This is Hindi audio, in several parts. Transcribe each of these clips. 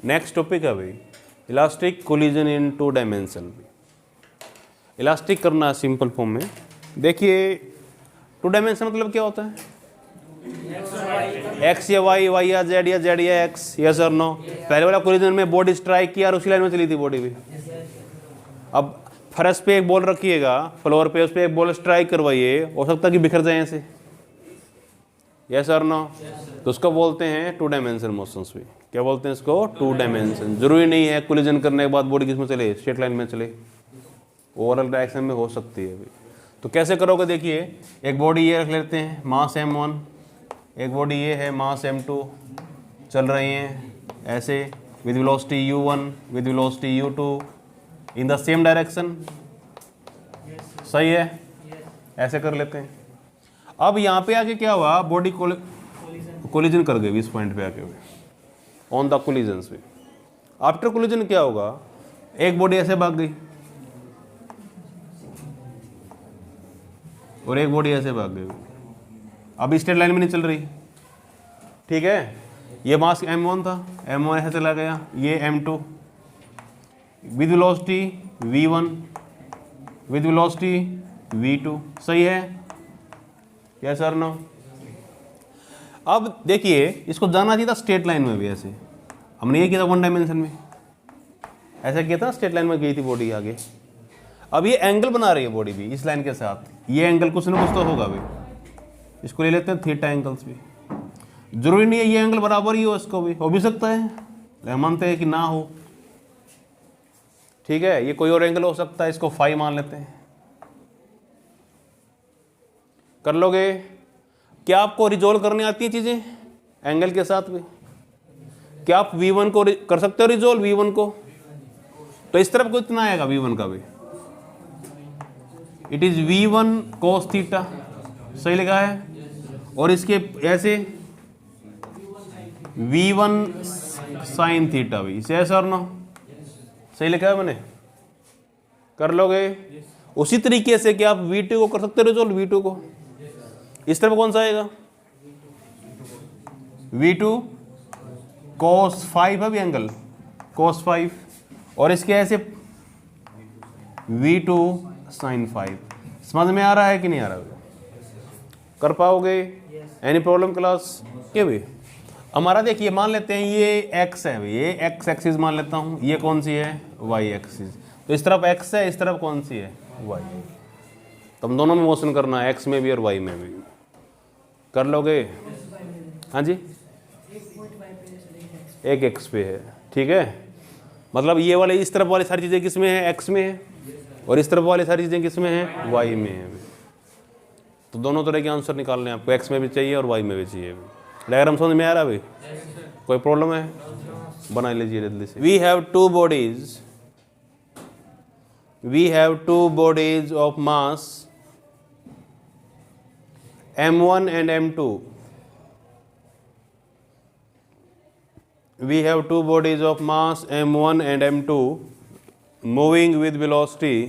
नेक्स्ट टॉपिक है भाई elastic collision in 2 dimension. Elastic करना है सिंपल फॉर्म में। देखिए 2 डायमेंशन मतलब क्या होता है? एक्स या वाई, वाई या जेड या एक्स, यस और नो। पहले वाला कोलिजन में बॉडी स्ट्राइक किया और उसी लाइन में चली थी बॉडी भी। अब फर्श पे एक बॉल रखिएगा, फ्लोर पे, उस पर एक बॉल स्ट्राइक करवाइए, हो सकता है कि बिखर जाए ऐसे, यस और नो। तो उसको बोलते हैं 2 डायमेंशन मोशंस भी। क्या बोलते हैं इसको? 2 डायमेंशन। जरूरी नहीं है कोलिजन करने के बाद बॉडी किस में चले, स्ट्रेट लाइन में चले, ओवरऑल डायरेक्शन में हो सकती है अभी। तो कैसे करोगे? देखिए एक बॉडी ये रख लेते हैं, मास m1, एक बॉडी ये है मास m2, चल रही हैं ऐसे with velocity u1 with velocity u2 in the same direction. सही है, ऐसे कर लेते हैं। अब यहाँ पे आके क्या हुआ, बॉडी कोलिजन कर गई इस पॉइंट पे आके ऑन द कोलिजन पे। आफ्टर कोलिजन क्या होगा, एक बॉडी ऐसे भाग गई और एक बॉडी ऐसे भाग गई। अब स्ट्रेट लाइन में नहीं चल रही, ठीक है। ये मास m1 था, m1 ऐसे चला गया, ये m2 with velocity v1 with velocity v2। सही है, यस और नो। अब देखिए इसको जाना चाहिए था स्ट्रेट लाइन में भी ऐसे। हमने ये किया था 1 डायमेंशन में, ऐसा किया था, स्ट्रेट लाइन में गई थी बॉडी आगे। अब ये एंगल बना रही है बॉडी भी इस लाइन के साथ, ये एंगल कुछ ना कुछ तो होगा भी। इसको ले लेते हैं थीटा एंगल्स भी। जरूरी नहीं है ये एंगल बराबर ही हो, इसको भी हो भी सकता है, लेकिन मानते हैं कि ना हो, ठीक है। ये कोई और एंगल हो सकता है, इसको फाई मान लेते हैं। कर लोगे? क्या आपको रिजोल्व करने आती है चीजें एंगल के साथ भी? क्या आप v1 को कर सकते हो रिजोल्व, v1 को? तो इस तरफ को इतना आएगा v1 का भी, it is v1 cos theta, सही लिखा है। और इसके ऐसे v1 sin थीटा भी, इसे ऐसा और ना, सही लिखा है मैंने। कर लोगे? उसी तरीके से कि आप v2 को कर सकते हो रिजोल्व, v2 को इस तरफ कौन सा आएगा, v2 cos 5 है भी एंगल cos 5, और इसके ऐसे v2 sin 5। समझ में आ रहा है कि नहीं आ रहा है? कर पाओगे? एनी प्रॉब्लम क्लास के भी? हमारा देखिए मान लेते हैं ये x है, ये x एक्सिस मान लेता हूँ, ये कौन सी है, y एक्सिस। तो इस तरफ x है, इस तरफ कौन सी है, y। तो हम दोनों में मोशन करना है, x में भी और y में भी। कर लोगे? हाँ जी, एक x पे है, ठीक है। मतलब ये वाले इस तरफ वाली सारी चीज़ें किस में है, x में है, और इस तरफ वाली सारी चीज़ें किस में है, y में है। तो दोनों तरह के आंसर निकालने हैं आपको, x में भी चाहिए और y में भी चाहिए। डायग्राम समझ में आ रहा है भाई? कोई प्रॉब्लम है? बना लीजिए जल्दी से। We have two bodies of mass m1 and m2. We have 2 bodies of mass m1 and m2 moving with velocity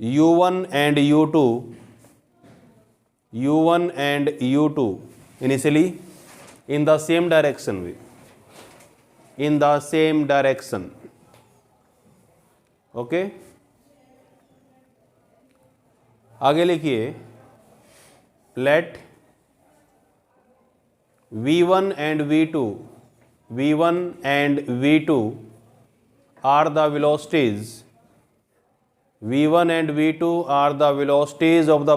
u1 and u2 initially in the same direction, okay। आगे लिखिए, late v1 and v2 are the velocities, v1 and v2 are the velocities of the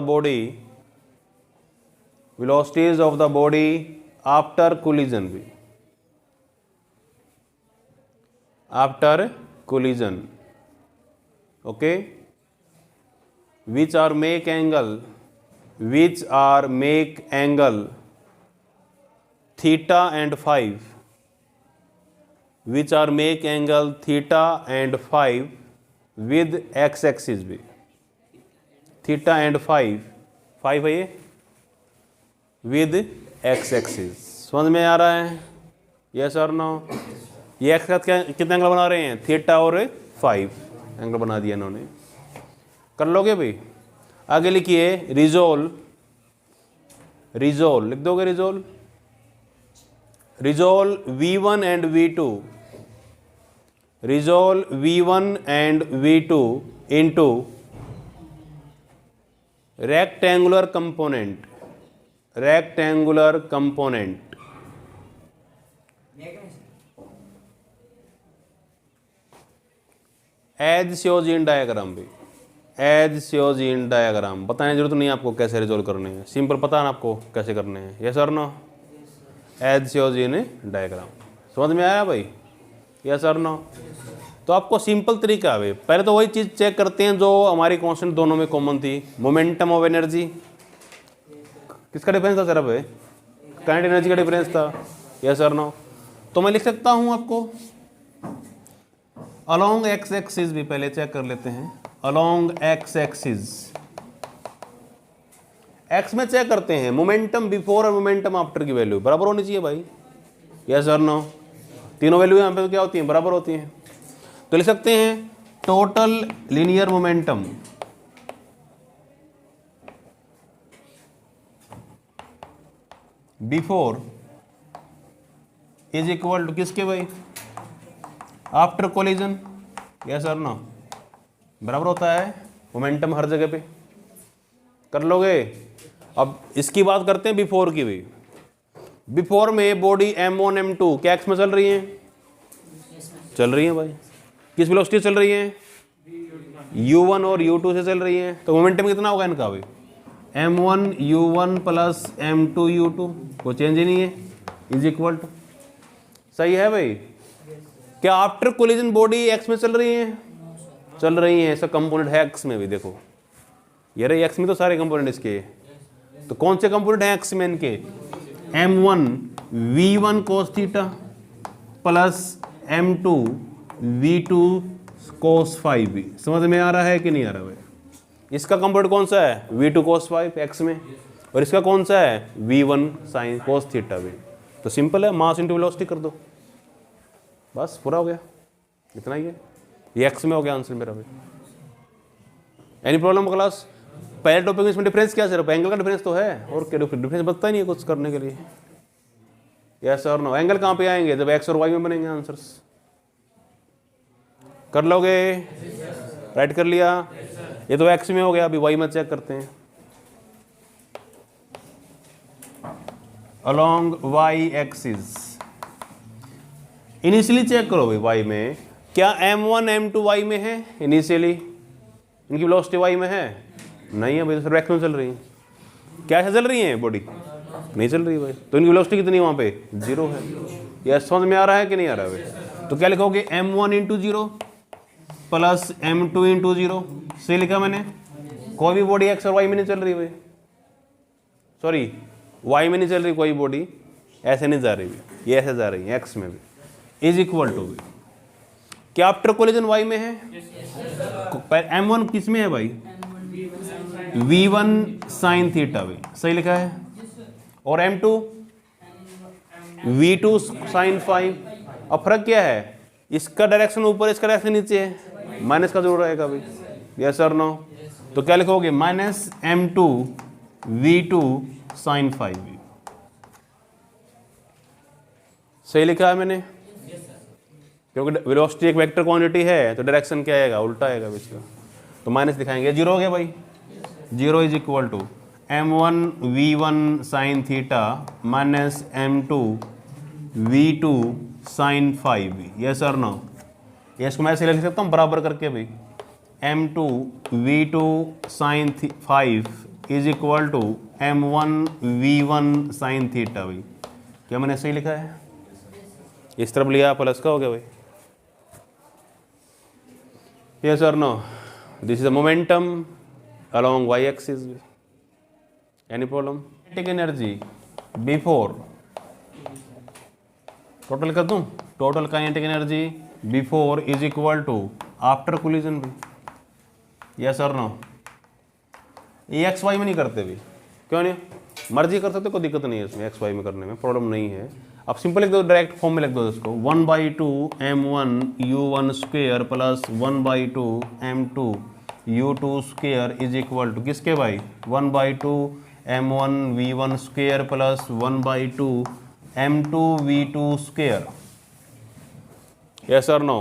body after collision, okay, which are make angle theta and 5, with x axis भी, theta and 5 है ये, with x axis। समझ में आ रहा है? यस और नो? ये एक्स का कितने एंगल बना रहे हैं, थीटा और 5 एंगल बना दिया इन्होंने। कर लोगे भाई? आगे लिखिए, रिजोल्व लिख दोगे, resolve V1 and V2, resolve V1 and V2 into rectangular component, rectangular component as shows in diagram भी, एज शोज इन डायग्राम। बताने की जरूरत नहीं है आपको कैसे रिजोल्व करने हैं, सिंपल पता है ना आपको कैसे करने हैं, यस और no, as shows in diagram. समझ में आया भाई, यस और नो। तो आपको सिंपल तरीका है, पहले तो वही चीज़ चेक करते हैं जो हमारी कांस्टेंट दोनों में कॉमन थी, मोमेंटम ऑफ एनर्जी। किसका डिफरेंस था सर? अब काइनेटिक एनर्जी का डिफरेंस था, यस और नो। तो मैं लिख सकता हूँ आपको अलोंग एक्स एक्सिस भी पहले चेक कर लेते हैं, अलोंग एक्स एक्सिस, एक्स में चेक करते हैं मोमेंटम बिफोर और मोमेंटम आफ्टर की वैल्यू बराबर होनी चाहिए भाई, यस और नो। तीनों वैल्यू यहाँ पे क्या होती हैं? बराबर होती हैं। तो लिख सकते हैं total linear momentum before is equal to किसके भाई? आफ्टर कोलिजन, यस और नो, बराबर होता है मोमेंटम हर जगह पे। कर लोगे? अब इसकी बात करते हैं बिफोर की भी। बिफोर में बॉडी M1 M2 क्या एक्स में चल रही है? चल रही है भाई। किस वेलोसिटी चल रही है? U1 और U2 से चल रही है। तो मोमेंटम कितना होगा इनका भाई? M1 U1 plus M2 U2, कोई चेंज ही नहीं है, इज इक्वल टू, सही है भाई। क्या आफ्टर कोलिजन बॉडी एक्स में चल रही है? चल रही है, ऐसा कंपोनेंट है एक्स में भी। देखो ये रही एक्स में, तो सारे कंपोनेंट इसके। तो कौन से कंपोनेंट है एक्स में इनके? M1 V1 cos theta plus M2 V2 cos five भी। समझ में आ रहा है कि नहीं आ रहा भाई? इसका कंपोनेंट कौन सा है? V2 cos फाइव एक्स में, और इसका कौन सा है? V1 sin cos थीटा भी। तो सिंपल है, मास इंटू वेलोसिटी कर दो, बस पूरा हो गया, इतना ही है। ये एक्स में हो गया आंसर मेरा भाई। Any problem class? पहले टॉपिक में इसमें डिफरेंस क्या सिर्फ एंगल का डिफरेंस तो है, और क्या डिफरेंस बचता ही नहीं है कुछ करने के लिए, यस और नो। एंगल कहाँ पे आएंगे? जब एक्स और वाई में बनेंगे आंसर्स। कर लोगे? राइट कर लिया? ये तो एक्स में हो गया, अभी वाई में चेक करते हैं। Along y axis initially check करो भाई, वाई में क्या M1 M2 वाई में है? इनिशियली इनकी वेलोसिटी वाई में है? नहीं है भाई, तो सिर्फ एक्स में चल रही है। क्या ऐसे चल रही है बॉडी? नहीं चल रही भाई। तो इनकी वेलोसिटी कितनी वहाँ पे? 0 है। यह समझ में आ रहा है कि नहीं आ रहा है भाई? तो क्या लिखोगे? M1 into 0 plus M2 into 0, सही लिखा मैंने। कोई भी बॉडी एक्स और वाई में नहीं चल रही भाई, सॉरी वाई में नहीं चल रही कोई बॉडी, ऐसे नहीं जा रही भाई, ये ऐसे जा रही है एक्स में भी, इज इक्वल टू भी। क्या आफ्टर कोलिजन वाई में है? M1 किस में है भाई? V1 sin थीटा भी, सही लिखा है। और M2 V2 sin फाइव। अब फर्क क्या है? इसका डायरेक्शन ऊपर, इसका डायरेक्शन नीचे है, माइनस का जरूर रहेगा भाई, यस और नो। तो क्या लिखोगे? Minus M2 V2 sin five भी, सही लिखा है मैंने। क्योंकि वेलोसिटी एक वेक्टर क्वांटिटी है, तो डायरेक्शन क्या आएगा? उल्टा आएगा इसका, तो माइनस दिखाएंगे। 0 हो गया भाई। 0 is equal to M1 V1 sin theta minus M2 V2 sin five भी, यस और नो। इसको मैं ऐसे लिख सकता हूँ बराबर करके भाई, M2 V2 sin five is equal to M1 V1 sin theta भाई। क्या मैंने सही लिखा है? इस तरफ लिया प्लस का हो गया भाई, yes or no? This is the momentum along y-axis. Any problem? Kinetic energy before, total कर दूं? Total kinetic energy before is equal to after collision भी, yes or no? ये एक्स वाई में नहीं करते भी, क्यों नहीं? मर्जी कर सकते, कोई दिक्कत नहीं है इसमें, एक्स वाई में करने में प्रॉब्लम नहीं है। अब सिंपल लिख दो, डायरेक्ट फॉर्म में लिख दो इसको, 1/2 M1 U1 square plus 1/2 M2 U2 square is equal to किसके भाई? 1/2 m1 v1 square plus 1/2 m2 v2 square. Yes और नो?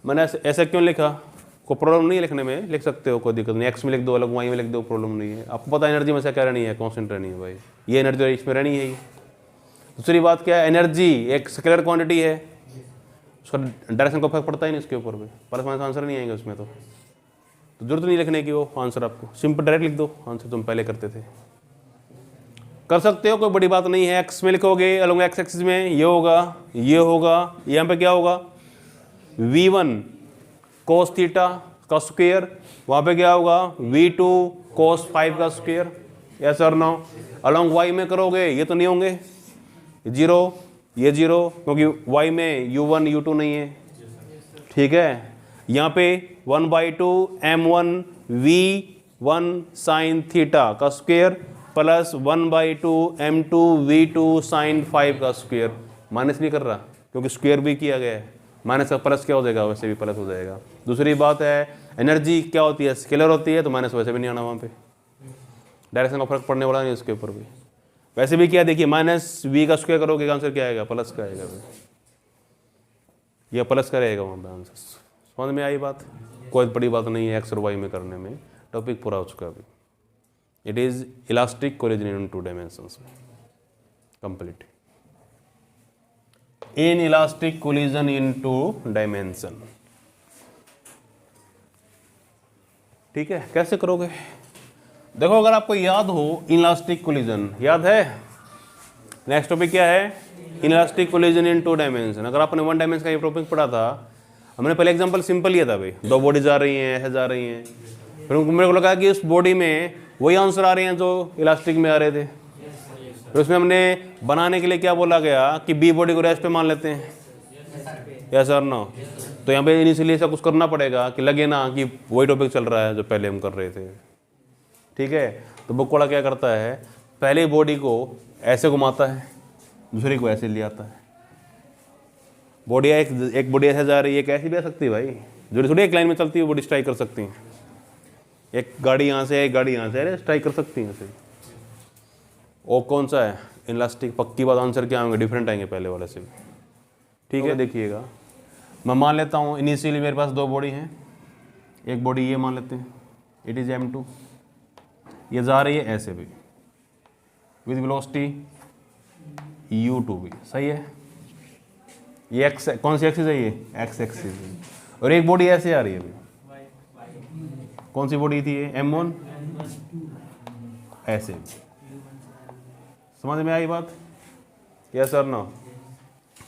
मैंने ऐसा क्यों लिखा? कोई प्रॉब्लम नहीं है लिखने में, लिख सकते हो, कोई दिक्कत नहीं। एक्स में लिख दो अलग, वाई में लिख दो, प्रॉब्लम नहीं है। आपको पता है एनर्जी में से क्या रहनी है, कॉन्स्टेंट रहनी है भाई। ये एनर्जी इसमें रहनी है ही। दूसरी बात क्या है, एनर्जी एक स्केलर क्वांटिटी है, उसका डायरेक्शन को फर्क पड़ता ही नहीं उसके ऊपर भी, प्लस माइनस आंसर नहीं आएंगे उसमें। तो जरूरत नहीं लिखने की वो आंसर, आपको सिंपल डायरेक्ट लिख दो आंसर, तुम पहले करते थे। कर सकते हो, कोई बड़ी बात नहीं है। एक्स में लिखोगे अलॉन्ग एक्स एक्सिस में ये होगा, ये होगा, यहाँ पे क्या होगा v1 cos थीटा का स्क्वायर, वहाँ पे क्या होगा v2 cos 5 का स्क्वायर। यस और नो? अलॉन्ग y में करोगे ये तो नहीं होंगे, जीरो, ये जीरो, क्योंकि y में u1 u2 नहीं है, ठीक है। यहाँ पे 1/2 m1 v1 sin थीटा का square plus 1/2 m2 v2 sin 5 का स्क्वायर। माइनस नहीं कर रहा क्योंकि स्क्वायर भी किया गया है, माइनस का प्लस क्या हो जाएगा, वैसे भी प्लस हो जाएगा। दूसरी बात है एनर्जी क्या होती है, स्केलर होती है, तो माइनस वैसे भी नहीं आना वहाँ पे, डायरेक्शन का फर्क पड़ने वाला नहीं उसके ऊपर भी। वैसे भी क्या देखिए, माइनस वी का स्क्वायर करोगे आंसर क्या आएगा, प्लस का आएगा, यह प्लस का रहेगा वहाँ पे आंसर। समझ में आई बात? कोई बड़ी बात नहीं है एक्स और वाई में करने में, टॉपिक पूरा हो चुका है अभी। It is elastic collision in 2 dimensions में complete. Inelastic collision in 2 dimension, ठीक है। कैसे करोगे देखो, अगर आपको याद हो इलास्टिक कोलिजन, याद है? नेक्स्ट टॉपिक क्या है, इलास्टिक कोलिजन इन 2 डायमेंशन। अगर आपने 1 डायमेंशन का ये टॉपिक पढ़ा था, हमने पहले एग्जांपल सिंपल लिया था भाई, दो बॉडी जा रही हैं, ऐसे जा रही हैं, फिर मेरे को लगा कि उस बॉडी में वही आंसर आ रहे हैं जो इलास्टिक में आ रहे थे। फिर उसमें हमने बनाने के लिए क्या बोला गया कि बी बॉडी को रेस्ट पे मान लेते हैं, यस और नो? तो यहाँ पे इनिशियली ऐसा कुछ करना पड़ेगा कि लगे ना कि वही टॉपिक चल रहा है जो पहले हम कर रहे थे, ठीक है। तो बुक वाला क्या करता है, पहले बॉडी को ऐसे घुमाता है, दूसरी को ऐसे ले आता है। बॉडी एक बॉडी ऐसे जा रही है, एक ऐसी भी आ सकती है भाई, जो थोड़ी एक लाइन में चलती है बॉडी स्ट्राइक कर सकती है। एक गाड़ी यहाँ से, एक गाड़ी यहाँ से, अरे स्ट्राइक कर सकती है ऐसे। और कौन सा है इलास्टिक? पक्की बात आंसर क्या आएंगे, डिफरेंट आएंगे पहले वाले से भी, ठीक है। देखिएगा, मैं मान लेता हूँ इनिशियली मेरे पास दो बॉडी हैं, एक बॉडी ये मान लेते हैं, इट इज़ m2, ये जा रही है ऐसे भी विद वेलोसिटी u2 भी, सही है। ये एक्स, कौन सी एक्सिस है, ये एक्स एक्सिस है। और एक बॉडी ऐसे आ रही है अभी, कौन सी बॉडी थी ये, m1, ऐसे। समझ में आई बात? यस और नो?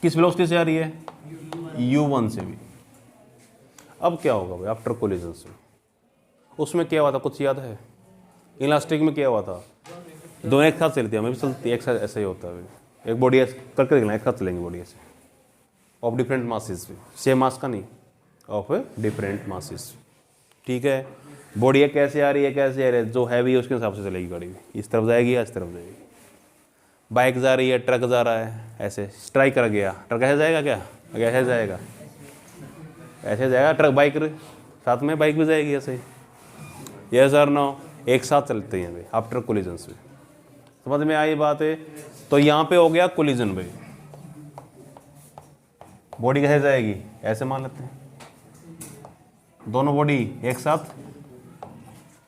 किस वेलोसिटी से आ रही है, u1 से भी। अब क्या होगा भाई आफ्टर कोलिजन से, उसमें क्या हुआ था कुछ याद है? इलास्टिक में क्या हुआ था, दोनों एक साथ चलती है, हमें भी चलती है एक साथ, ऐसा ही होता है। एक बॉडी ऐसे करके देखना, एक साथ चलेंगे बॉडी ऐसे, ऑफ डिफरेंट मासेस भी, सेम मास का नहीं, ऑफ डिफरेंट मासेस, ठीक है। बॉडी कैसे आ रही है, कैसे आ रही है, जो हैवी है उसके हिसाब से चलेगी गाड़ी, इस तरफ जाएगी या इस तरफ जाएगी। बाइक जा रही है, ट्रक जा रहा है, ऐसे स्ट्राइक कर गया, ट्रक ऐसे जाएगा क्या, ऐसे जाएगा, ऐसे जाएगा ट्रक, बाइक साथ में बाइक भी जाएगी ऐसे। यस और नो? एक साथ चलते हैं भाई आफ्टर कोलिजन से। समझ में आई बात है? तो यहाँ पे हो गया कोलिजन भाई, बॉडी कैसे जाएगी, ऐसे मान लेते हैं, दोनों बॉडी एक साथ,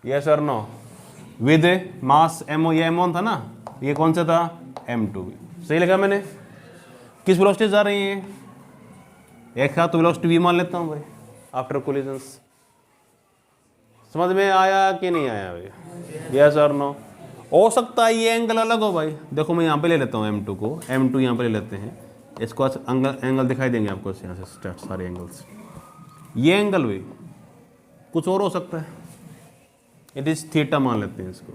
यस और नो? विद मास m, ये m1 था ना, ये कौन सा था, m2 भी, सही लगा मैंने। किस वेलोसिटी जा रही है, एक साथ, तो वेलोसिटी v मान लेता हूँ भाई आफ्टर कोलिजन्स। समझ में आया कि नहीं आया भाई, यस और नो? हो सकता है ये एंगल अलग हो भाई, देखो मैं यहाँ पे ले लेता हूँ m2 को, m2 यहाँ पे ले लेते हैं, इसको एंगल दिखाई देंगे आपको यहाँ से सारे एंगल्स। ये एंगल भी कुछ और हो सकता है, इट इज थीटा मान लेते हैं इसको,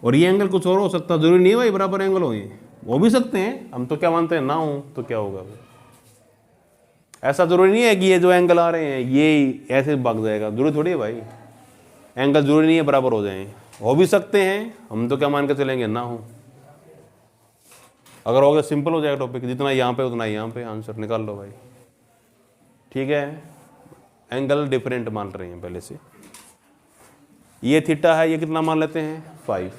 और ये एंगल कुछ और हो सकता है, जरूरी नहीं है भाई बराबर एंगल हो, ये हो भी सकते हैं, हम तो क्या मानते हैं ना हो तो क्या होगा भाई? ऐसा जरूरी नहीं है कि ये जो एंगल आ रहे हैं ये ऐसे भाग जाएगा, जरूरी थोड़ी है भाई, एंगल जरूरी नहीं है बराबर हो जाए, हो भी सकते हैं, हम तो क्या मान के चलेंगे ना हो। अगर हो गया सिंपल हो जाएगा टॉपिक, जितना यहाँ पे उतना यहाँ पे, आंसर निकाल लो भाई, ठीक है। एंगल डिफरेंट मान रहे हैं पहले से, ये थीटा है, ये कितना मान लेते हैं 5,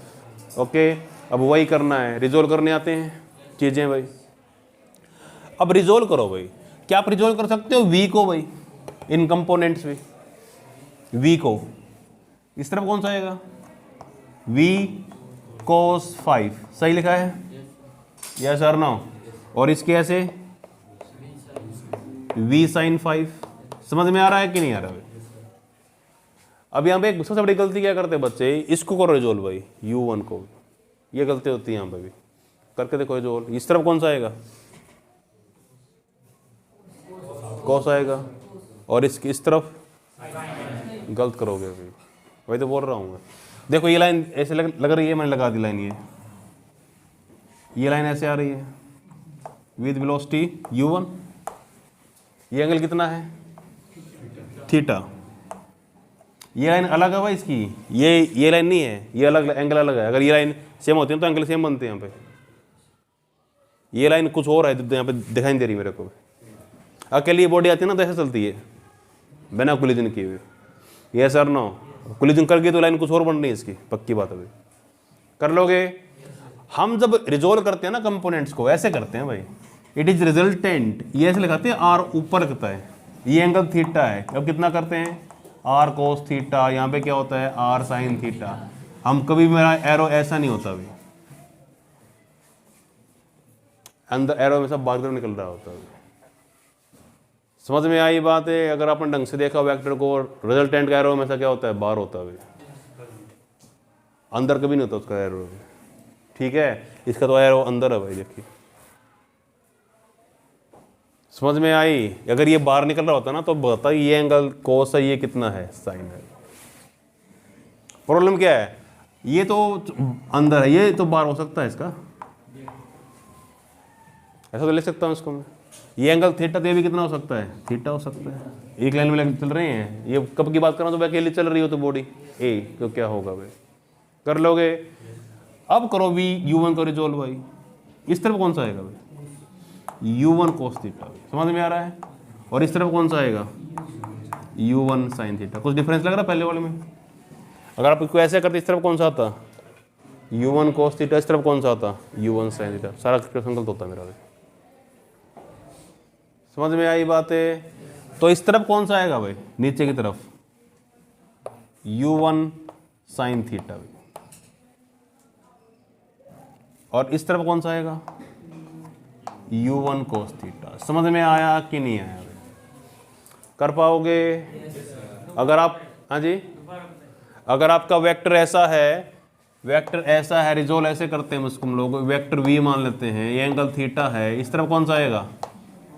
ओके, अब वही करना है, रिजोल्व करने आते हैं चीज़ें भाई। अब रिजोल्व करो भाई, क्या आप रिजोल्व कर सकते हो v को भाई इन कंपोनेंट्स में? v को इस तरफ कौन सा आएगा? v cos 5 सही लिखा है, यस और नो? और इसके ऐसे v sin 5। समझ में आ रहा है कि नहीं आ रहा भाई? अब यहाँ पे एक सबसे बड़ी गलती क्या करते हैं बच्चे, इसको करो रिजोल्व भाई, u1 को, ये गलती होती है यहाँ पे भी। करके देखो रिजोल्व, इस तरफ कौन सा आएगा? cos आएगा, और इसकी इस तरफ गलत करोगे भाई, वही तो बोल रहा हूँ मैं। देखो ये लाइन ऐसे लग रही है, मैंने लगा दी लाइन, ये लाइन ऐसे आ रही है विद वेलोसिटी u1, ये एंगल कितना है? थीटा। ये लाइन अलग है भाई इसकी, ये लाइन नहीं है, ये अलग एंगल अलग है। अगर ये लाइन सेम होती है तो एंगल सेम बनते हैं यहाँ पे। ये लाइन कुछ और है, यहाँ पे दिखाई नहीं दे रही मेरे को। अकेली ये बॉडी आती है ना तो ऐसे चलती है बिना कोलिजन किए हुए, ये सर नो। कोलिजन कर गई तो लाइन कुछ और बन रही है इसकी, पक्की बात है भाई। कर लोगे? हम जब रिजोल्व करते हैं ना कंपोनेंट्स को, ऐसे करते हैं भाई, इट इज रिजल्टेंट, ये ऐसे लगाते हैं, आर ऊपर लगता है, ये एंगल थीटा है। अब कितना करते हैं? आर कोस थीटा, यहाँ पे क्या होता है? R sine theta. हम कभी, मेरा एरो ऐसा नहीं होता भाई, अंदर एरो में सब बाहर की तरफ निकल रहा होता है। समझ में आई बात है? अगर आपने ढंग से देखा वेक्टर को, रिजल्टेंट का एरो हमेशा क्या होता है? बाहर होता है, अंदर कभी नहीं होता उसका एरो। ठीक है, इसका तो एरो अंदर है भाई, देखिए। समझ में आई? अगर ये बाहर निकल रहा होता ना तो बता ये एंगल कोस है, ये कितना है? साइन है। प्रॉब्लम क्या है? ये तो अंदर है, ये तो बाहर हो सकता है इसका, ऐसा तो ले सकता हूँ इसको मैं। ये एंगल थीटा, तो ये भी कितना हो सकता है? थीटा हो सकता है। एक लाइन में चल रहे हैं, ये कब की बात कर रहा हूँ? तो अकेली चल रही हो तो बॉडी ए, तो क्या होगा भाई? कर लोगे? अब करो v u1 को रिजोल्व भाई, इस तरफ कौन सा आएगा भाई? u1 cos थीटा, समझ में आ रहा है? और इस तरफ कौन सा आएगा? u1 sin theta. कुछ डिफरेंस लग रहा है पहले वाले में? अगर आप इसको ऐसे करते, इस तरफ कौन सा आता? u1 cos थीटा, इस तरफ कौन सा आता? u1 sin theta. सारा एक्सप्रेशन गलत होता है मेरा। समझ में आई बात है? तो इस तरफ कौन सा आएगा भाई? नीचे की तरफ u1 sin थीटा, और इस तरफ कौन सा आएगा? u1 cos theta. समझ में आया कि नहीं आया? कर पाओगे? अगर आप, हाँ जी, अगर आपका वेक्टर ऐसा है, रिजोल्व ऐसे करते हैं उसको हम लोग, वेक्टर v मान लेते हैं, ये एंगल थीटा है, इस तरफ कौन सा आएगा?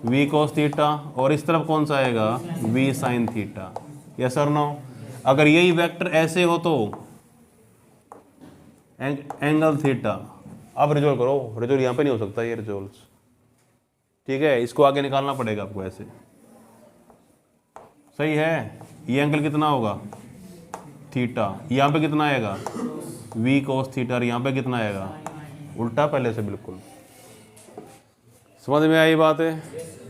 v cos थीटा, और इस तरफ कौन सा आएगा? v sin theta. यस और नो? अगर यही वेक्टर ऐसे हो तो एंगल थीटा। अब रिजोल्व करो, रिजोल्व यहाँ पे नहीं हो सकता ये रिजोल्व, ठीक है? इसको आगे निकालना पड़ेगा आपको ऐसे, सही है? ये एंगल कितना होगा? थीटा। यहाँ पे कितना आएगा? v cos theta. और यहाँ पे कितना आएगा? उल्टा पहले से बिल्कुल। समझ में आई बात है?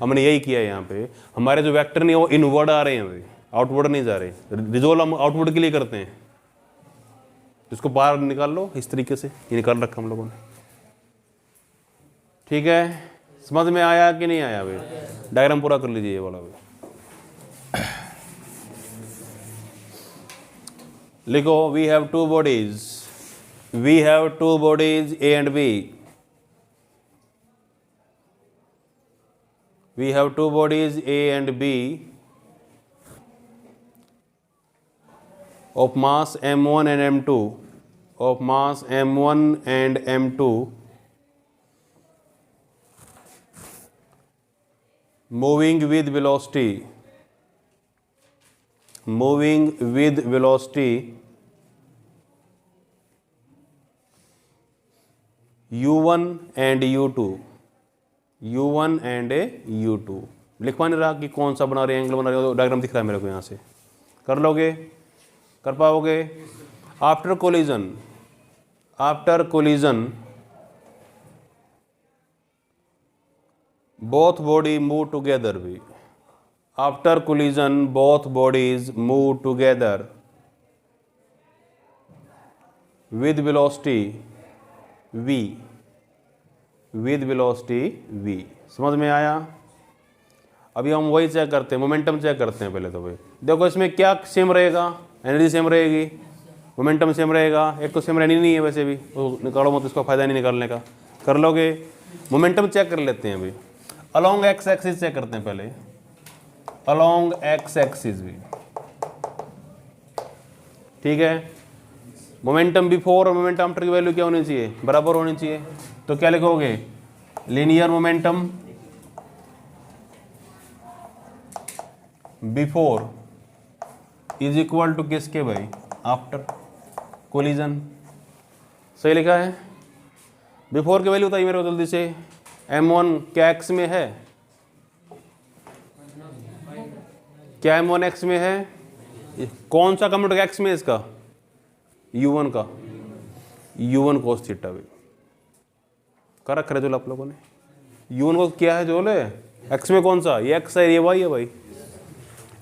हमने यही किया है यहाँ पे। हमारे जो वेक्टर नहीं वो इनवर्ड आ रहे हैं भाई, आउटवर्ड नहीं जा रहे। रिजोल्व हम आउटवर्ड के लिए करते हैं। इसको बाहर निकाल लो इस तरीके से, ये निकाल रखा हम लोगों ने, ठीक है? समझ में आया कि नहीं आया भाई? डायग्राम पूरा कर लीजिए ये वाला भाई। लिखो, we have two bodies, A and B. We have two bodies A and B of mass m1 and m2, moving with velocity u1 and u2। लिखवा नहीं रहा कि कौन सा बना रहे हैं, एंगल बना रहे हो, डायग्राम दिख रहा है मेरे को यहाँ से। कर लोगे? कर पाओगे? After collision both body move together भी। After collision both bodies move together with velocity v with velocity v। समझ में आया? अभी हम वही चेक करते हैं, मोमेंटम चेक करते हैं पहले। तो भाई देखो इसमें क्या सेम रहेगा, एनर्जी सेम रहेगी, मोमेंटम सेम रहेगा। एक तो सेम रहनी नहीं है वैसे भी, तो निकालो मत, इसका फायदा नहीं निकालने का। कर लोगे? मोमेंटम चेक कर लेते हैं अभी। अलोंग एक्स एक्सिस चेक करते हैं पहले, अलोंग एक्स एक्सिस भी, ठीक है। मोमेंटम बिफोर और मोमेंटम आफ्टर की वैल्यू क्या होनी चाहिए? बराबर होनी चाहिए। तो क्या लिखोगे? Linear momentum before is equal to किसके भाई? After collision. सही लिखा है? बिफोर की वैल्यू बताइए मेरे को जल्दी से। m1 क्या x में है? क्या m1 x में है? कौन सा कंप्यूटर x में इसका? u1 का, u1 cos थीटा भी कर रखा है जो आप लोगों ने। u1 को क्या है जो ले? x में कौन सा? ये x है, ये y है भाई।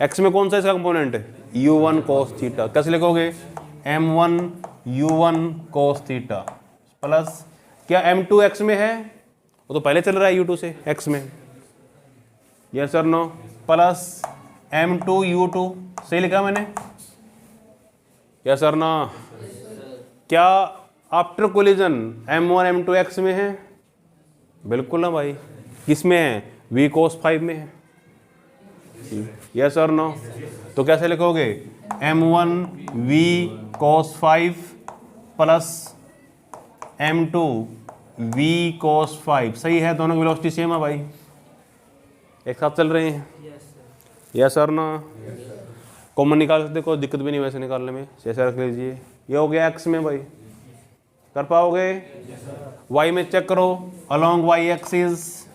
x में कौन सा इसका कंपोनेंट है? u1 cos theta. कैसे लिखोगे? m1 u1 cos theta plus क्या m2 x में है? वो तो पहले चल रहा है u2 से x में, यस और नो, प्लस m2 u2। सही लिखा मैंने? यस और नो? क्या after collision m1 m2 x में है? बिल्कुल ना भाई। किस में है? v cos 5 में है, यस और नो? तो कैसे लिखोगे? m1 v cos 5 plus m2 v cos 5। सही है? दोनों की वेलोसिटी सेम है भाई, एक साथ चल रहे हैं, यस और नो? कॉमन निकाल सकते, कोई दिक्कत भी नहीं वैसे निकालने में, जैसे रख लीजिए। ये हो गया x में भाई, कर पाओगे? y में चेक करो, along y axis,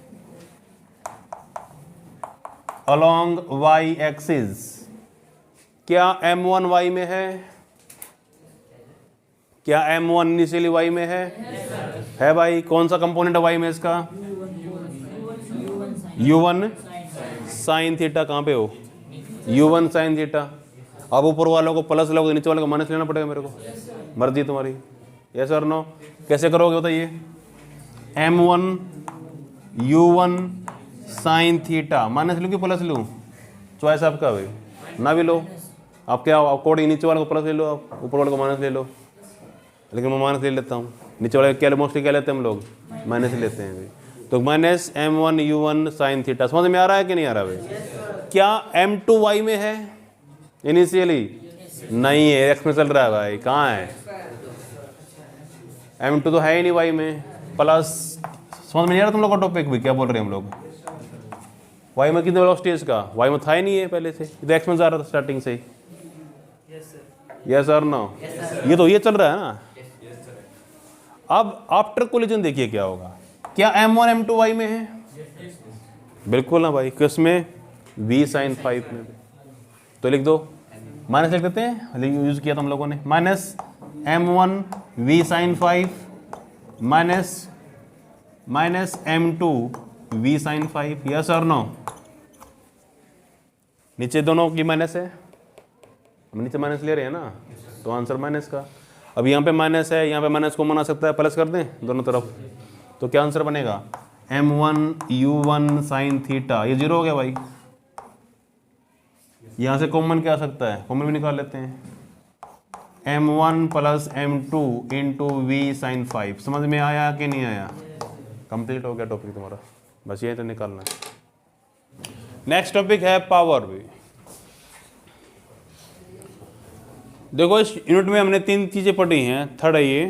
along y axis क्या m1 y में है? क्या m1 इनिशियली y में है भाई। कौन सा कंपोनेंट है y में इसका? u1 sine theta. कहाँ पे हो? u1 sine theta. अब ऊपर वालों को प्लस लोगे, नीचे वालों को माइनस लेना पड़ेगा मेरे को, मर्जी तुम्हारी, यस और नो? कैसे करोगे बताइए? m1 u1 sine theta, minus लूँ कि प्लस लूँ? चॉइस आपका भाई, ना भी लो आप, क्या अकॉर्डिंग नीचे वाले को प्लस ले लो, आप ऊपर वाले को माइनस ले लो, लेकिन मैं माइनस ले लेता हूँ। नीचे वाले क्या मोस्टली क्या लेते हैं हम लोग? माइनस लेते हैं भाई। तो minus m1 u1 sine theta. समझ में आ रहा है कि नहीं आ रहा भाई? क्या m2 y में है इनिशियली? नहीं है, x में चल रहा है भाई। कहाँ है? m2 तो है ही नहीं y में। प्लस समझ में नहीं आ रहा तुम लोग का टॉपिक भी? क्या बोल रहे हैं हम लोग? y में कितने वेलोसिटी है इसका? y में था ही नहीं है पहले से, ये तो x में जा रहा था स्टार्टिंग से ही, यस और नो? ये तो ये चल रहा है ना। अब आफ्टर कोलिजन देखिए क्या होगा। क्या m1 m2 y में है? बिल्कुल ना भाई। किसमें? v साइन 5 में। तो लिख दो, माइनस लिख देते हैं, यूज किया था हम लोगों ने। Minus m1 v sine 5 minus m2 v sine 5, yes और नो? नीचे दोनों की माइनस है, हम नीचे माइनस ले रहे हैं ना, तो आंसर माइनस का। अब यहाँ पे माइनस है, यहाँ पे माइनस कॉमन आ सकता है, प्लस कर दें दोनों तरफ, तो क्या आंसर बनेगा? m1 u1 sine theta. ये जीरो हो गया भाई। यहाँ से कॉमन क्या आ सकता है? कॉमन भी निकाल लेते हैं। m1 plus m2 into we sign 5। समझ में आया कि नहीं आया? कंप्लीट हो गया टॉपिक तुम्हारा, बस ये तो निकालना है। नेक्स्ट टॉपिक है पावर भी। देखो इस यूनिट में हमने 3 चीज़ें पढ़ी हैं। थर्ड है ये,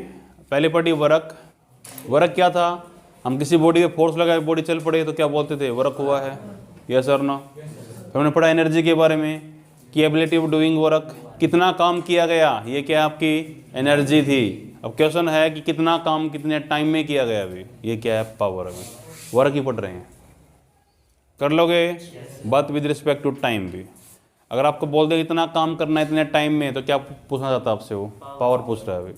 पहले पढ़ी वर्क। वर्क क्या था? हम किसी बॉडी पे फोर्स लगाए, बॉडी चल पड़े तो क्या बोलते थे? वर्क हुआ है, यस और नो? फिर हमने पढ़ा एनर्जी के बारे में, कि एबिलिटी ऑफ डूइंग वर्क, कितना काम किया गया, ये क्या आपकी एनर्जी थी। अब क्वेश्चन है कि कितना काम कितने टाइम में किया गया अभी, ये क्या है? पावर। अभी वर्क ही पढ़ रहे हैं, कर लोगे बात विद रिस्पेक्ट टू टाइम भी। अगर आपको बोल दे इतना काम करना है इतने टाइम में, तो क्या पूछना चाहता है आपसे? वो पावर पूछ रहा है अभी।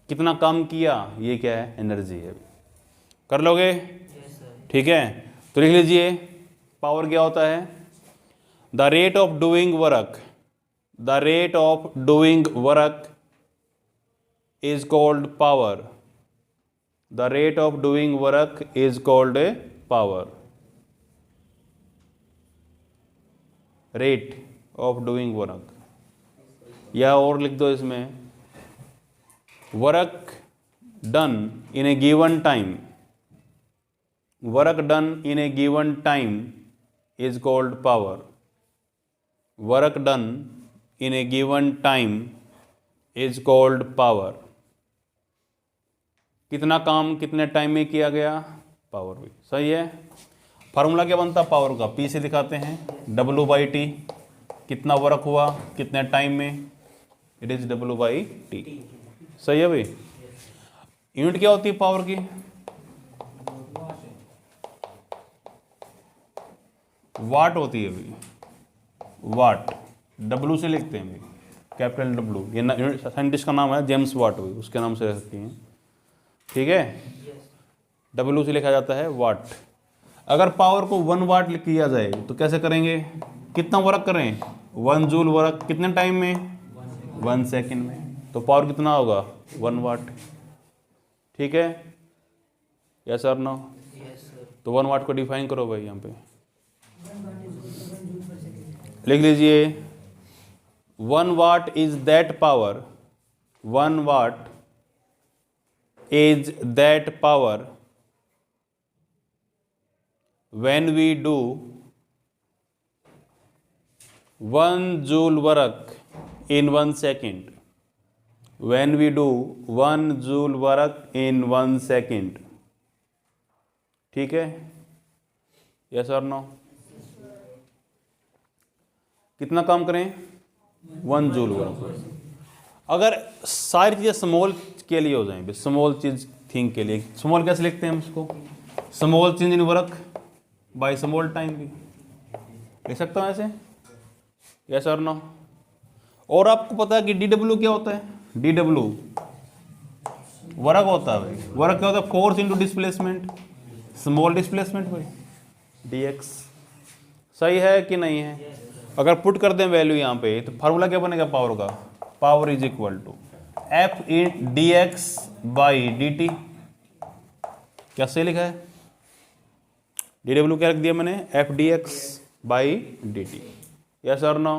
कितना काम किया, ये क्या है? एनर्जी है। कर लोगे? ठीक है, तो लिख लीजिए पावर क्या होता है? The rate of doing work, the rate of doing work is called power, the rate of doing work is called a power. Rate of doing work, या और लिख दो इसमें, work done in A given time, work done in A given time is called power. Work done in A given time is called power. कितना काम कितने टाइम में किया गया, पावर भी। सही है। फार्मूला क्या बनता पावर का, पी से दिखाते हैं, W/T, कितना वर्क हुआ कितने टाइम में, इट इज W/T। सही है भाई। यूनिट क्या होती है पावर की, वाट होती है भाई, वाट। W से लिखते हैं भाई, कैपिटल W। ये साइंटिस्ट का नाम है जेम्स वाट, भाई उसके नाम से रखती हैं। ठीक है, W से लिखा जाता है वाट। अगर पावर को 1 वाट किया जाए तो कैसे करेंगे, कितना वर्क करें, 1 जूल वर्क कितने टाइम में, 1 सेकेंड में, तो पावर कितना होगा 1 वाट। ठीक है, यस और नो। तो 1 वाट को डिफाइन करो भाई, यहाँ पे लिख लीजिए, 1 what is that power, 1 what is that power when we do 1 joule work in 1 second, when we do 1 joule work in 1 second। ठीक है, यस और नो। कितना काम करें, 1 जूल वर्क। अगर सारी चीज़ें स्मॉल के लिए हो जाएंगे, स्मॉल चीज थिंग के लिए, स्मॉल कैसे लिखते हैं हम उसको, small change in work by small time भी लिख सकता हूँ ऐसे, यस और नो। और आपको पता है कि DW क्या होता है, DW वर्क होता है भाई। वर्क क्या होता है, force into displacement, small displacement भाई, DX। सही है कि नहीं है। अगर पुट कर दें वैल्यू यहाँ पे तो फार्मूला क्या बनेगा पावर का, power is equal to F in DX by DT। क्या सही लिखा है, DW क्या रख दिया मैंने, FDX बाई DT। यस और नो।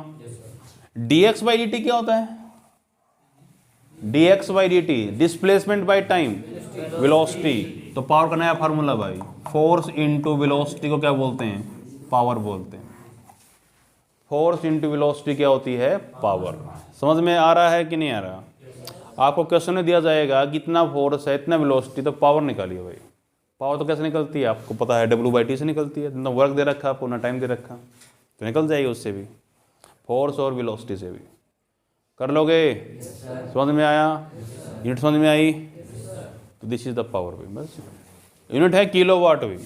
DX बाई DT क्या होता है, DX by DT displacement by time, velocity. तो पावर का नया फार्मूला भाई, फोर्स इनटू वेलोसिटी को क्या बोलते हैं, पावर बोलते हैं। फोर्स इनटू वेलोसिटी क्या होती है, पावर। समझ में आ रहा है कि नहीं आ रहा। आपको क्वेश्चन में दिया जाएगा कितना फोर्स है इतना वेलोसिटी, तो पावर निकालिए भाई। पावर तो कैसे निकलती है आपको पता है, W/T से निकलती है। ना वर्क दे रखा आपको, ना टाइम दे रखा, तो निकल जाएगी उससे भी, फोर्स और वेलोसिटी से भी। कर लोगे, समझ में आया, यूनिट समझ में आई। तो दिस इज द पावर भी, बस यूनिट है किलोवाट भी।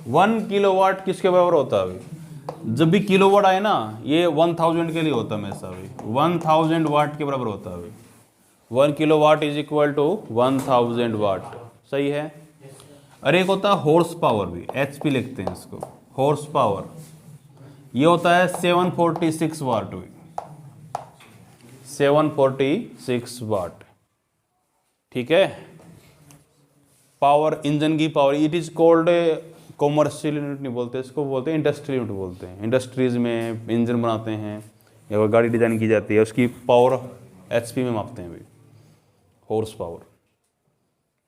वन किलोवाट किसके बराबर होता है अभी, जब भी किलोवाट आए ना, ये 1000 के लिए होता है हमेशा अभी, 1000 वाट के बराबर होता है अभी। 1 किलोवाट इज इक्वल टू 1000 वाट। सही है। अरे एक होता है हॉर्स पावर भी, HP लिखते हैं इसको, हॉर्स पावर। ये होता है 746 वाट भी, 746 वाट। ठीक है, पावर इंजन की power, it is called commercial unit नहीं बोलते इसको, बोलते हैं इंडस्ट्रियल यूनिट बोलते हैं। इंडस्ट्रीज में इंजन बनाते हैं या कोई गाड़ी डिजाइन की जाती है, उसकी पावर HP में मापते हैं भाई, हॉर्स पावर।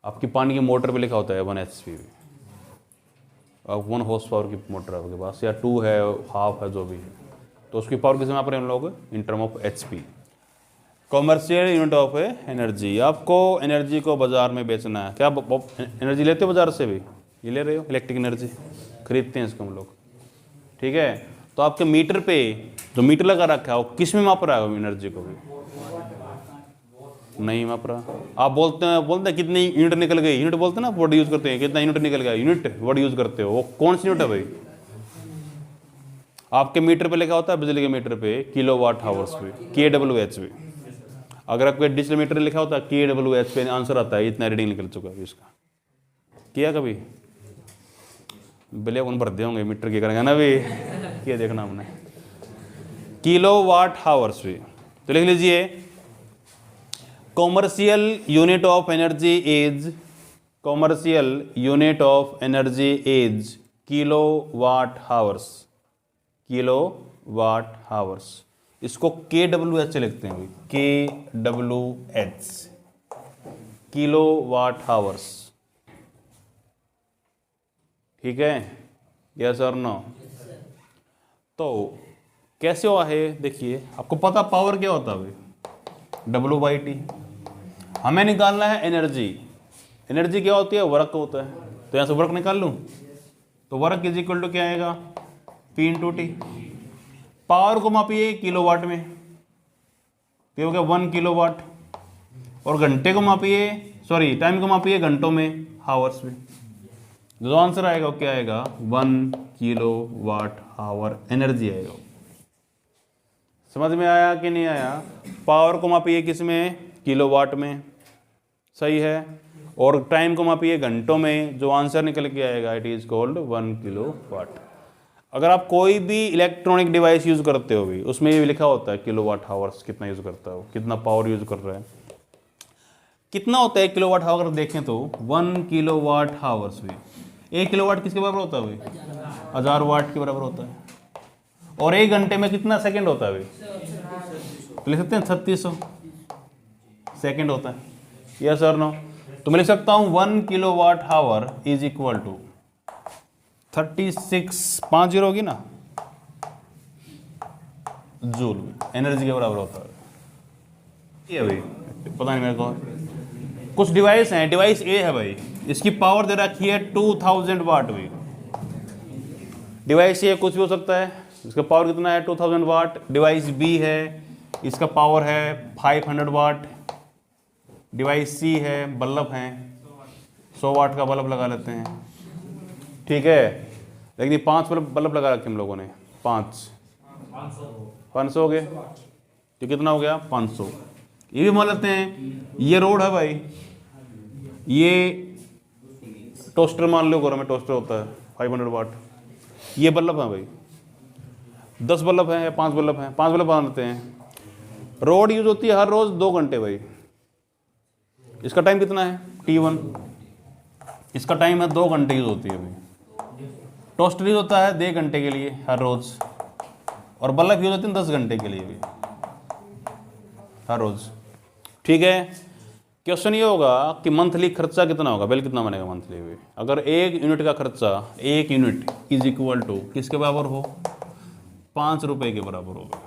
आपकी पानी की मोटर पे लिखा होता है 1 HP भी, अब 1 हॉर्स पावर की मोटर है आपके पास, या 2 है, हाफ है, जो भी है, तो उसकी पावर किस में आप रहे हैं हम लोग, in term of HP। Commercial unit of energy. आपको एनर्जी को बाजार में बेचना है, क्या एनर्जी लेते हो बाजार से भी, ये ले रहे हो, इलेक्ट्रिक एनर्जी खरीदते हैं इसको हम लोग। ठीक है, तो आपके मीटर पे जो मीटर लगा रखा है वो किस में माप रहा है एनर्जी को भी, नहीं माप रहा। आप बोलते हैं कितनी यूनिट निकल गई, यूनिट बोलते हैं ना, वर्ड यूज करते हैं, कितना यूनिट निकल गया, यूनिट वर्ड यूज करते हो, वो कौन सी यूनिट है भाई, आपके मीटर पे लिखा होता है, बिजली के मीटर पे किलोवाट आवर्स पे, KWH पे। अगर आपको डिजिटल मीटर लिखा होता है KWH पे आंसर आता है, इतना रीडिंग निकल चुका है इसका। किया कभी बिले कौन भरते होंगे मीटर की करेंगे ना भी, किया देखना हमने, किलोवाट आवर्स भी। तो लिख लीजिए commercial unit of energy is kilowatt hours. इसको KWH से लिखते हैं भाई, KWH, किलोवाट हावर्स. ठीक है, यस और नो? तो कैसे हुआ है देखिए, आपको पता पावर क्या होता है भाई, W/T. हमें निकालना है एनर्जी. एनर्जी क्या होती है, वर्क होता है. तो यहाँ से वर्क निकाल लूँ तो वर्क इज इक्वल टू क्या आएगा, P/T. पावर को मापिए किलोवाट में, तो हो गया 1 किलोवाट. और घंटे को मापिए, सॉरी टाइम को मापिए घंटों में, हावर्स में. जो आंसर आएगा वो क्या आएगा, 1 किलोवाट हावर एनर्जी आएगा. समझ में आया कि नहीं आया? पावर को मापिए किस में, किलोवाट में, सही है. और टाइम को मापिए घंटों में, जो आंसर निकल के आएगा इट इज कॉल्ड 1 किलोवाट. अगर आप कोई भी इलेक्ट्रॉनिक डिवाइस यूज करते हो भी, उसमें ये लिखा होता है किलोवाट हावर्स कितना यूज करता है, कितना पावर यूज कर रहा है. कितना होता है किलोवाट हावर, अगर देखें तो 1 किलोवाट हावर्स भी, 1 किलोवाट किसके बराबर होता है भाई, 1000 वाट के बराबर होता है. और 1 घंटे में कितना सेकंड होता है भाई, तो लिख सकते हैं 3600 सेकंड होता है. यस और नो? तो मैं लिख सकता हूँ 1 kilowatt hour is equal to 3650 होगी ना जूल एनर्जी के बराबर होता है. ये भाई पता नहीं मेरे को. कुछ डिवाइस हैं, डिवाइस ए है भाई, इसकी पावर दे रखी है 2000 वाट भाई. डिवाइस ए कुछ भी हो सकता है, इसका पावर कितना है 2000 वाट. डिवाइस बी है, इसका पावर है 500 वाट. डिवाइस सी है, बल्ब हैं, 100 वाट का बल्ब लगा लेते हैं. ठीक है, लेकिन ये 5 बल्ब लगा रखे हम लोगों ने, 500 हो गए, तो कितना हो गया 500. ये भी मान लेते हैं ये रोड है भाई, ये टोस्टर मान लो, घर में टोस्टर होता है 500 वाट. ये बल्ब है भाई, 10 बल्ब हैं या 5 बल्ब हैं, 5 बल्ब बनाते हैं. रोड यूज होती है हर रोज 2 घंटे भाई. इसका टाइम कितना है T1, इसका टाइम है 2 घंटे यूज होती है भाई. टोस्टर यूज होता है 1 घंटे के लिए हर रोज, और बल्ब यूज होते हैं 10 घंटे के लिए भी हर रोज. ठीक है, क्वेश्चन ये होगा कि मंथली खर्चा कितना होगा, बिल कितना बनेगा मंथली भी. अगर 1 यूनिट का खर्चा, 1 यूनिट इज इक्वल टू किसके बराबर हो, 5 रुपए के बराबर होगा.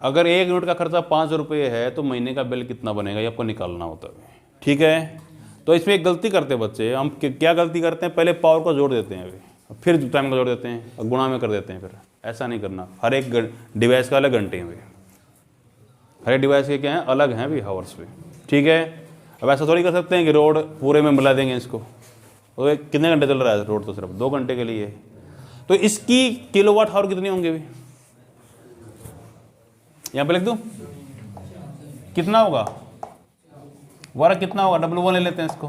अगर 1 यूनिट का खर्चा 5 रुपये है तो महीने का बिल कितना बनेगा, ये आपको निकालना होता है. ठीक है, तो इसमें एक गलती करते हैं बच्चे. हम क्या गलती करते हैं, पहले पावर को जोड़ देते हैं अभी, फिर टाइम को जोड़ देते हैं और गुणा में कर देते हैं. फिर ऐसा नहीं करना. हर एक डिवाइस का अलग घंटे हैं भाई, हर एक डिवाइस के क्या हैं, अलग हैं भी हावर्स पे. ठीक है, अब ऐसा थोड़ी कर सकते हैं कि रोड पूरे में मिला देंगे इसको. तो कितने घंटे चल रहा है रोड, तो सिर्फ 2 घंटे के लिए. तो इसकी किलोवाट हावर कितनी होंगे भाई, यहाँ पे लिख दूँ कितना होगा, वर्क कितना होगा, W1 ले लेते हैं इसको,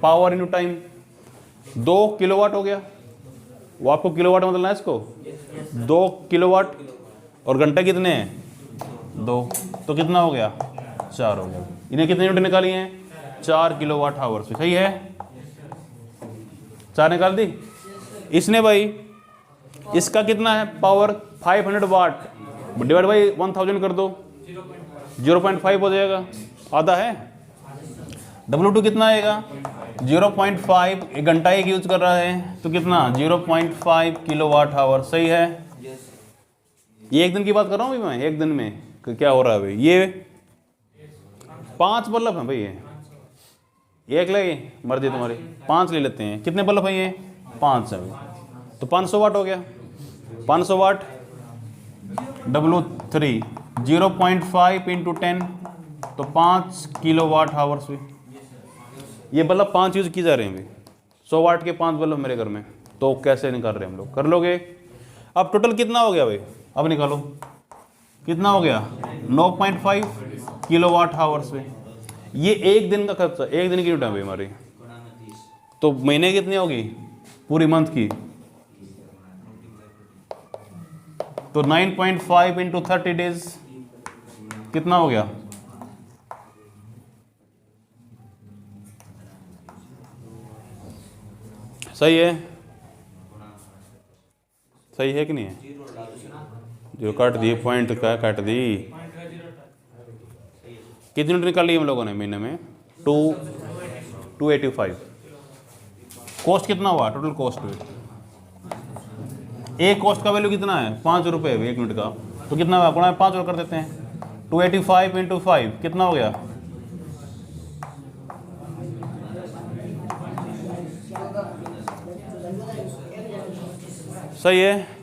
पावर इनटू टाइम. 2 किलोवाट हो गया, वो आपको किलोवाट में बदलना है इसको, 2 किलोवाट. और घंटे कितने हैं 2, तो कितना हो गया 4 हो गया. इन्हें कितने यूनिट निकाली हैं, 4 किलोवाट हावर. सही है, 4 निकाल दी इसने भाई. इसका कितना है पावर, 500 वाट डिवाइड बाई 1000 कर दो, 0.5 हो जाएगा, आधा है. W2 कितना आएगा, 0.5. 1 घंटा एक यूज कर रहा है तो कितना 0.5 किलोवाट हावर. सही है, ये एक दिन की बात कर रहा हूँ भाई मैं, एक दिन में क्या हो रहा है भाई. ये 5 बल्ब हैं भाई, ये एक लगे मर्जी तुम्हारी, 5 ले लेते हैं. कितने बल्ब हैं ये, 5 है भाई. तो 500 वाट हो गया, 500 वाट W3 0.5 इंटू 10, तो 5 किलोवाट हावर्स भी. ये बल्ब 5 यूज की जा रहे हैं भाई, 100 वाट के 5 बल्ब मेरे घर में. तो कैसे निकाल रहे हैं हम लोग, कर लोगे. अब टोटल कितना हो गया भाई, अब निकालो कितना हो गया, 9.5 किलोवाट हावर्स में. ये एक दिन का खर्चा, एक दिन की यूनिट है भाई हमारी. तो महीने कितनी होगी, पूरी मंथ की, तो 9.5 इंटू 30 डेज कितना हो गया? सही है, सही है कि नहीं है? जो काट दिए पॉइंट का काट दी। कितनी यूनिट निकाल ली हम लोगों ने महीने में? 285। कॉस्ट कितना हुआ? टोटल कॉस्ट एक कॉस्ट का वैल्यू कितना है? 5 रुपये 1 यूनिट का, तो कितना हुआ? गुणा 5 और कर देते हैं। 285 इंटू 5 कितना हो गया? सही है।